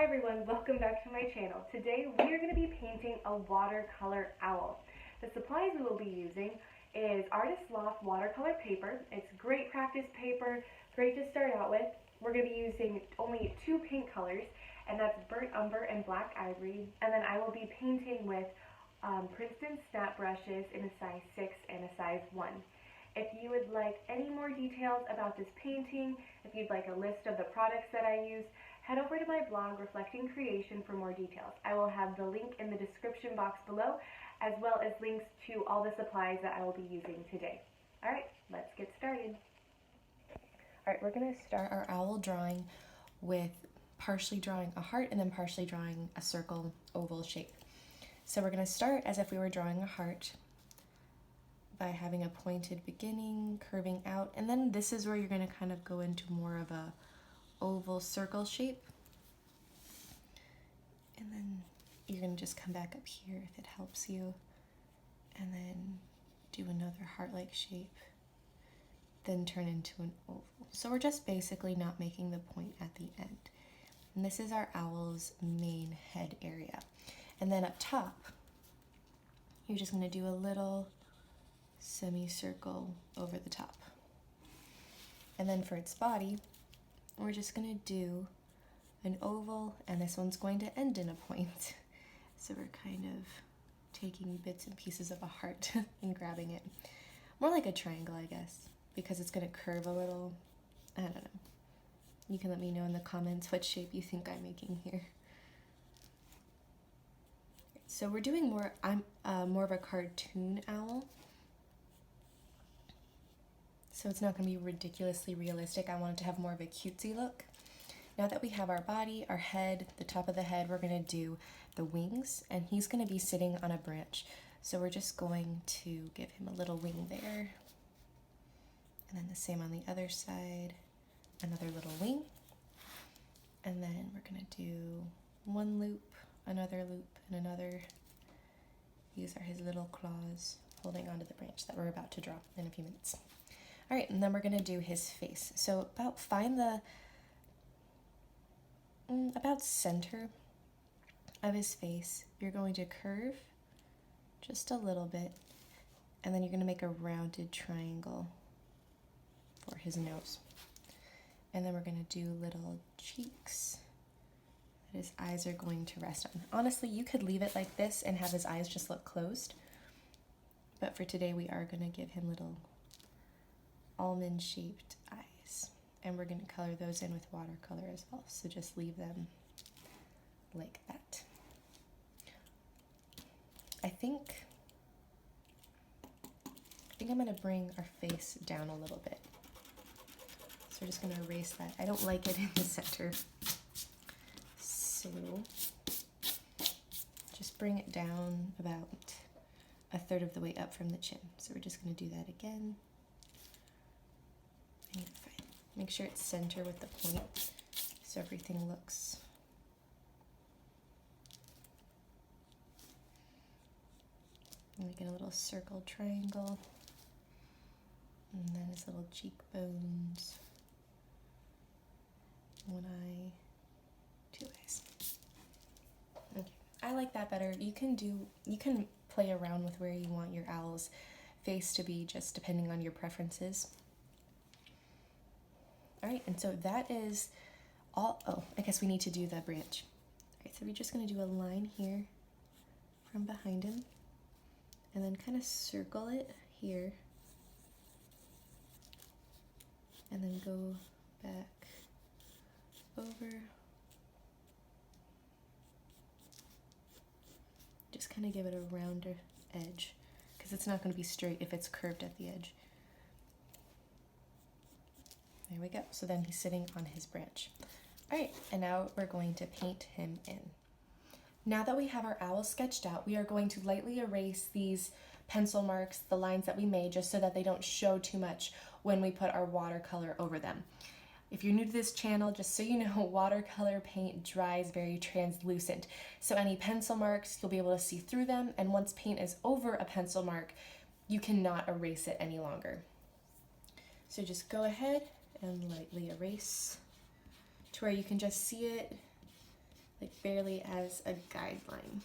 Hi everyone, welcome back to my channel. Today we are going to be painting a watercolor owl. The supplies we will be using is Artist Loft watercolor paper. It's great practice paper, great to start out with. We're going to be using only two paint colors, and that's burnt umber and black ivory. And then I will be painting with Princeton snap brushes in a size 6 and a size 1. If you would like any more details about this painting, if you'd like a list of the products that I use, head over to my blog, Reflecting Creation, for more details. I will have the link in the description box below, as well as links to all the supplies that I will be using today. Alright, let's get started. Alright, we're going to start our owl drawing with partially drawing a heart and then partially drawing a circle oval shape. So we're going to start as if we were drawing a heart by having a pointed beginning, curving out, and then this is where you're going to kind of go into more of a oval circle shape, and then you're going to just come back up here if it helps you, and then do another heart-like shape, then turn into an oval. So we're just basically not making the point at the end. And this is our owl's main head area. And then up top, you're just going to do a little semicircle over the top. And then for its body, we're just going to do an oval, and this one's going to end in a point. So we're kind of taking bits and pieces of a heart and grabbing it. More like a triangle, I guess, because it's going to curve a little. I don't know. You can let me know in the comments what shape you think I'm making here. So we're doing more of a cartoon owl. So it's not going to be ridiculously realistic. I want it to have more of a cutesy look. Now that we have our body, our head, the top of the head, we're going to do the wings, and he's going to be sitting on a branch. So we're just going to give him a little wing there. And then the same on the other side, another little wing. And then we're going to do one loop, another loop, and another. These are his little claws holding onto the branch that we're about to draw in a few minutes. All right, and then we're going to do his face. So find the about center of his face. You're going to curve just a little bit, and then you're going to make a rounded triangle for his nose. And then we're going to do little cheeks that his eyes are going to rest on. Honestly, you could leave it like this and have his eyes just look closed. But for today, we are going to give him little almond-shaped eyes, and we're going to color those in with watercolor as well, so just leave them like that. I think I'm going to bring our face down a little bit, so we're just going to erase that. I don't like it in the center, so just bring it down about a third of the way up from the chin. So we're just going to do that again. Make sure it's center with the point so everything looks making a little circle triangle, and then his little cheekbones, one eye, two eyes. Okay, I like that better. You can play around with where you want your owl's face to be, just depending on your preferences. All right, and so that is all. Oh, I guess we need to do the branch. All right, so we're just going to do a line here from behind him, and then kind of circle it here, and then go back over. Just kind of give it a rounder edge, because it's not going to be straight if it's curved at the edge. There we go. So then he's sitting on his branch. All right, and now we're going to paint him in. Now that we have our owl sketched out, we are going to lightly erase these pencil marks, the lines that we made, just so that they don't show too much when we put our watercolor over them. If you're new to this channel, just so you know, watercolor paint dries very translucent. So any pencil marks, you'll be able to see through them, and once paint is over a pencil mark, you cannot erase it any longer. So just go ahead and lightly erase to where you can just see it like barely as a guideline.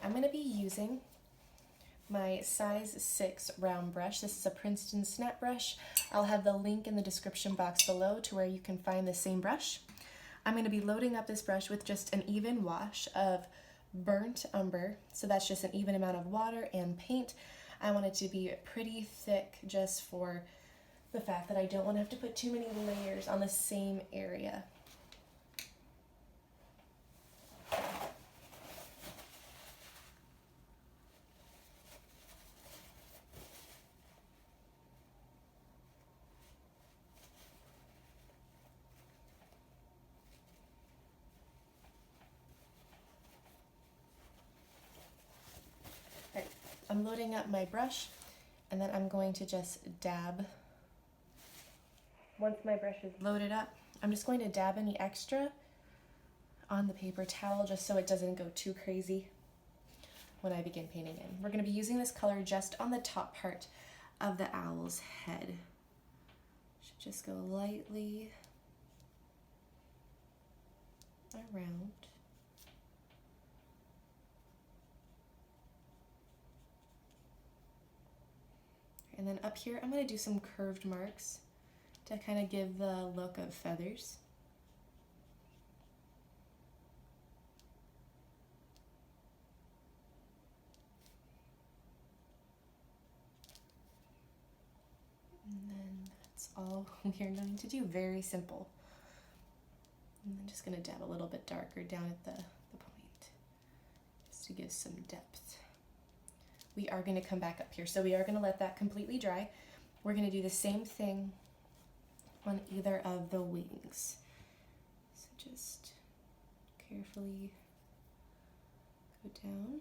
I'm going to be using my size 6 round brush. This is a Princeton snap brush. I'll have the link in the description box below to where you can find the same brush. I'm going to be loading up this brush with just an even wash of burnt umber. So that's just an even amount of water and paint. I want it to be pretty thick just for the fact that I don't want to have to put too many layers on the same area. I'm loading up my brush, and then I'm going to just dab. Once my brush is loaded up, I'm just going to dab any extra on the paper towel just so it doesn't go too crazy when I begin painting in. We're going to be using this color just on the top part of the owl's head. Should just go lightly around. And then up here, I'm going to do some curved marks to kind of give the look of feathers. And then that's all we are going to do. Very simple. And I'm just going to dab a little bit darker down at the point, just to give some depth. We are going to come back up here. So we are going to let that completely dry. We're going to do the same thing on either of the wings. So just carefully go down.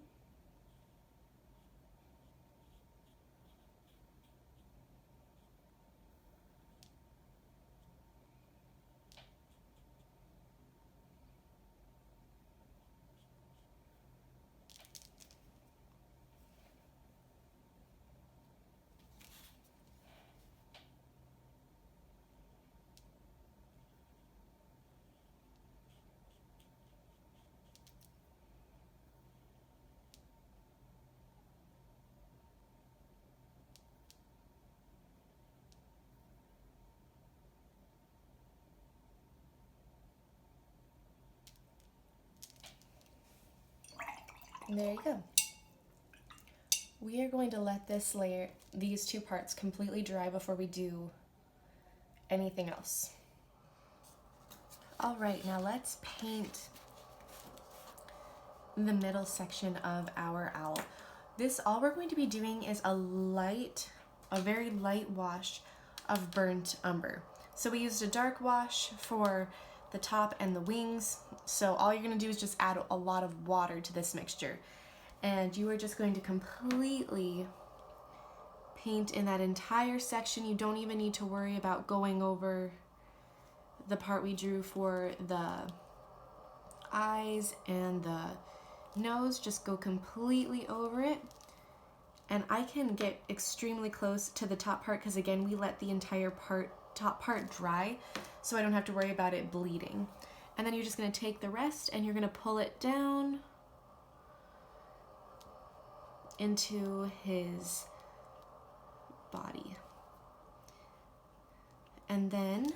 And there you go. We are going to let this layer, these two parts completely dry before we do anything else. All right, now let's paint the middle section of our owl. All we're going to be doing is a very light wash of burnt umber. So we used a dark wash for the top and the wings. So all you're going to do is just add a lot of water to this mixture. And you are just going to completely paint in that entire section. You don't even need to worry about going over the part we drew for the eyes and the nose. Just go completely over it. And I can get extremely close to the top part because again, we let the entire top part dry, so I don't have to worry about it bleeding. And then you're just going to take the rest and you're going to pull it down into his body. And then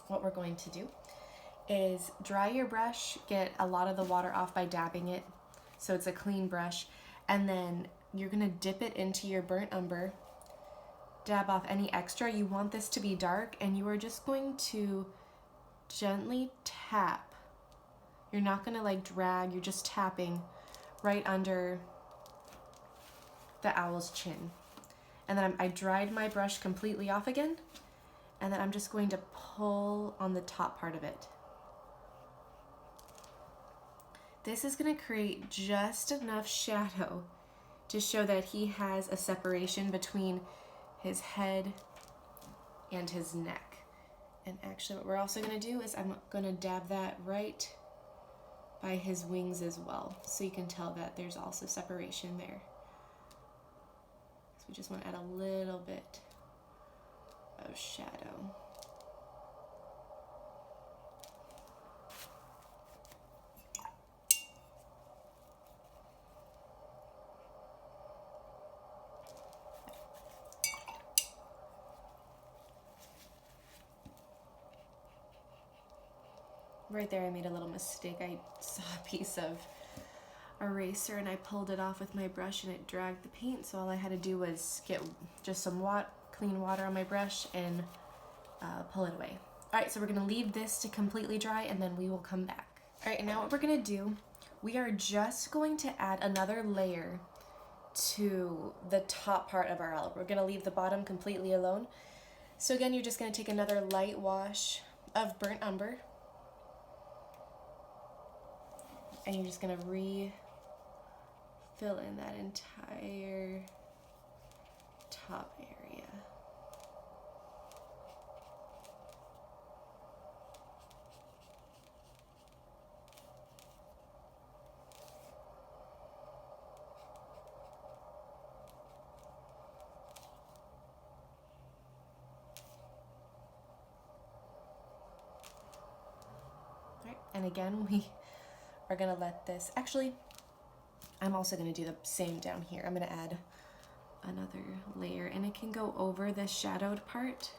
what we're going to do is dry your brush, get a lot of the water off by dabbing it so it's a clean brush, and then you're going to dip it into your burnt umber, dab off any extra. You want this to be dark, and you are just going to gently tap. You're not going to like drag, you're just tapping right under the owl's chin. And then I dried my brush completely off again, and then I'm just going to pull on the top part of it. This is going to create just enough shadow to show that he has a separation between his head and his neck. And actually what we're also going to do is I'm going to dab that right by his wings as well, so you can tell that there's also separation there. So we just want to add a little bit of shadow. Right there I made a little mistake. I saw a piece of eraser and I pulled it off with my brush and it dragged the paint, so all I had to do was get just some clean water on my brush and pull it away. Alright, so we're going to leave this to completely dry and then we will come back. Alright, and now what we're going to do, we are just going to add another layer to the top part of our owl. We're going to leave the bottom completely alone. So again, you're just going to take another light wash of burnt umber. And you're just going to refill in that entire top area. All right, and again, we are going to let this, actually, I'm also going to do the same down here. I'm going to add another layer and it can go over this shadowed part.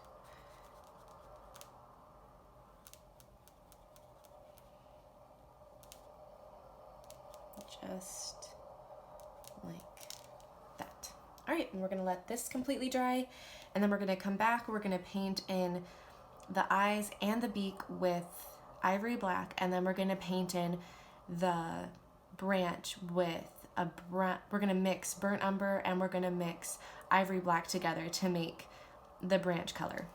Just like that. All right, and we're going to let this completely dry and then we're going to come back. We're going to paint in the eyes and the beak with ivory black, and then we're going to paint in the branch with we're going to mix burnt umber and we're going to mix ivory black together to make the branch color.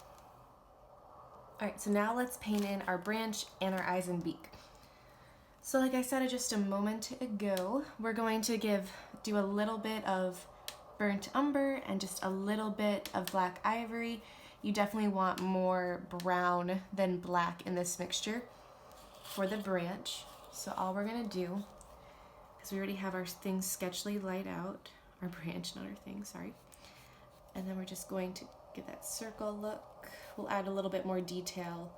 All right, so now let's paint in our branch and our eyes and beak. So like I said just a moment ago, we're going to do a little bit of burnt umber and just a little bit of black ivory. You definitely want more brown than black in this mixture for the branch. So all we're gonna do, because we already have our things sketchily laid out, our branch, not our thing, sorry. And then we're just going to give that circle look. We'll add a little bit more detail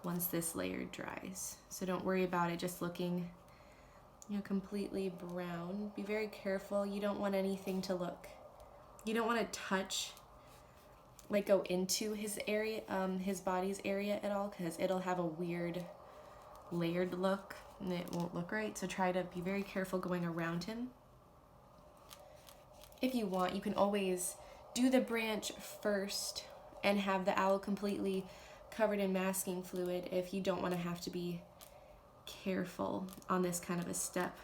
once this layer dries. So don't worry about it just looking, completely brown. Be very careful. You don't want anything to look, you don't want to touch, like go into his area, his body's area at all, because it'll have a weird layered look and it won't look right. So try to be very careful going around him. If you want, you can always do the branch first and have the owl completely covered in masking fluid if you don't want to have to be careful on this kind of a step.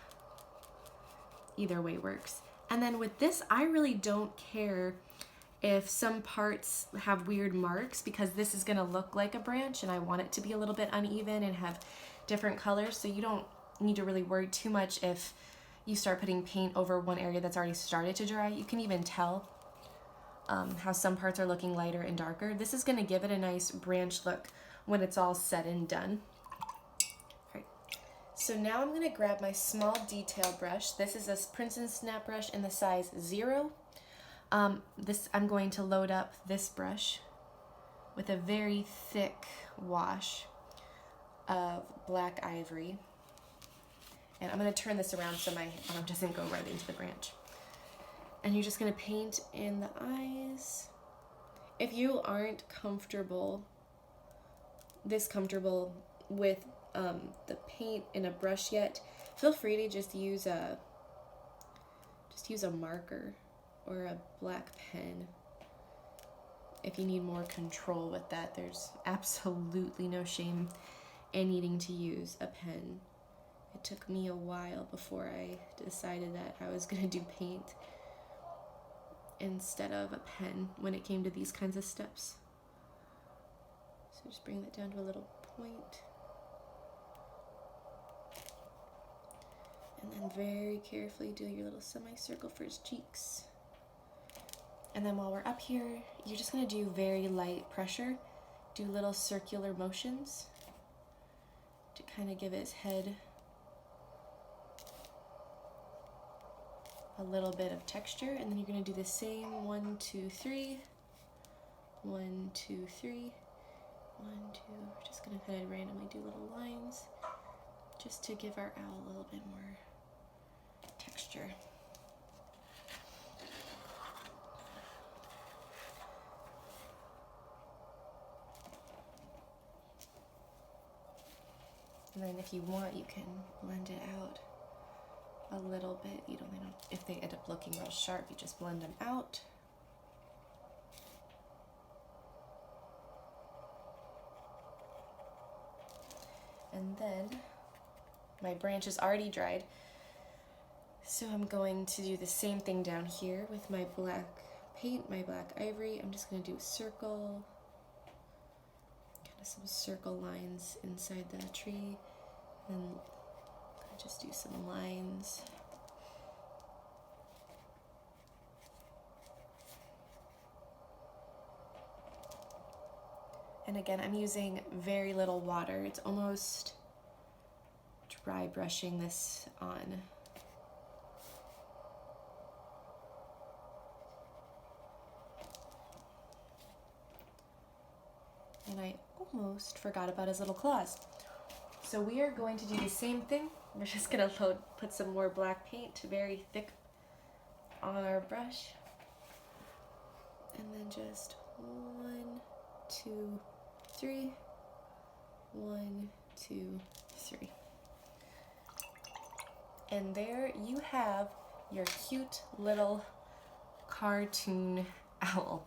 Either way works. And then with this, I really don't care if some parts have weird marks, because this is going to look like a branch and I want it to be a little bit uneven and have different colors, so you don't need to really worry too much if you start putting paint over one area that's already started to dry. You can even tell how some parts are looking lighter and darker. This is going to give it a nice branch look when it's all said and done. Alright, so now I'm going to grab my small detail brush. This is a Princeton Snap brush in the size 0. I'm going to load up this brush with a very thick wash of black ivory. And I'm going to turn this around so my arm doesn't go right into the branch. And you're just going to paint in the eyes. If you aren't comfortable with the paint in a brush yet, feel free to just use a marker or a black pen. If you need more control with that, there's absolutely no shame in needing to use a pen. It took me a while before I decided that I was going to do paint instead of a pen when it came to these kinds of steps. So just bring that down to a little point. And then very carefully do your little semicircle for his cheeks. And then while we're up here, you're just gonna do very light pressure. Do little circular motions to kind of give his head a little bit of texture. And then you're gonna do the same 1, 2, 3, 1, 2, 3, 1, 2. We're just gonna kind of randomly do little lines just to give our owl a little bit more texture. And then if you want, you can blend it out a little bit. You don't know if they end up looking real sharp, you just blend them out. And then my branch is already dried, so I'm going to do the same thing down here with my black paint, my black ivory. I'm just going to do a circle, kind of some circle lines inside the tree, and just do some lines. And again, I'm using very little water. It's almost dry brushing this on. And I almost forgot about his little claws. So we are going to do the same thing. We're just gonna put some more black paint, very thick, on our brush. And then just 1, 2, 3, 1, 2, 3. And there you have your cute little cartoon owl.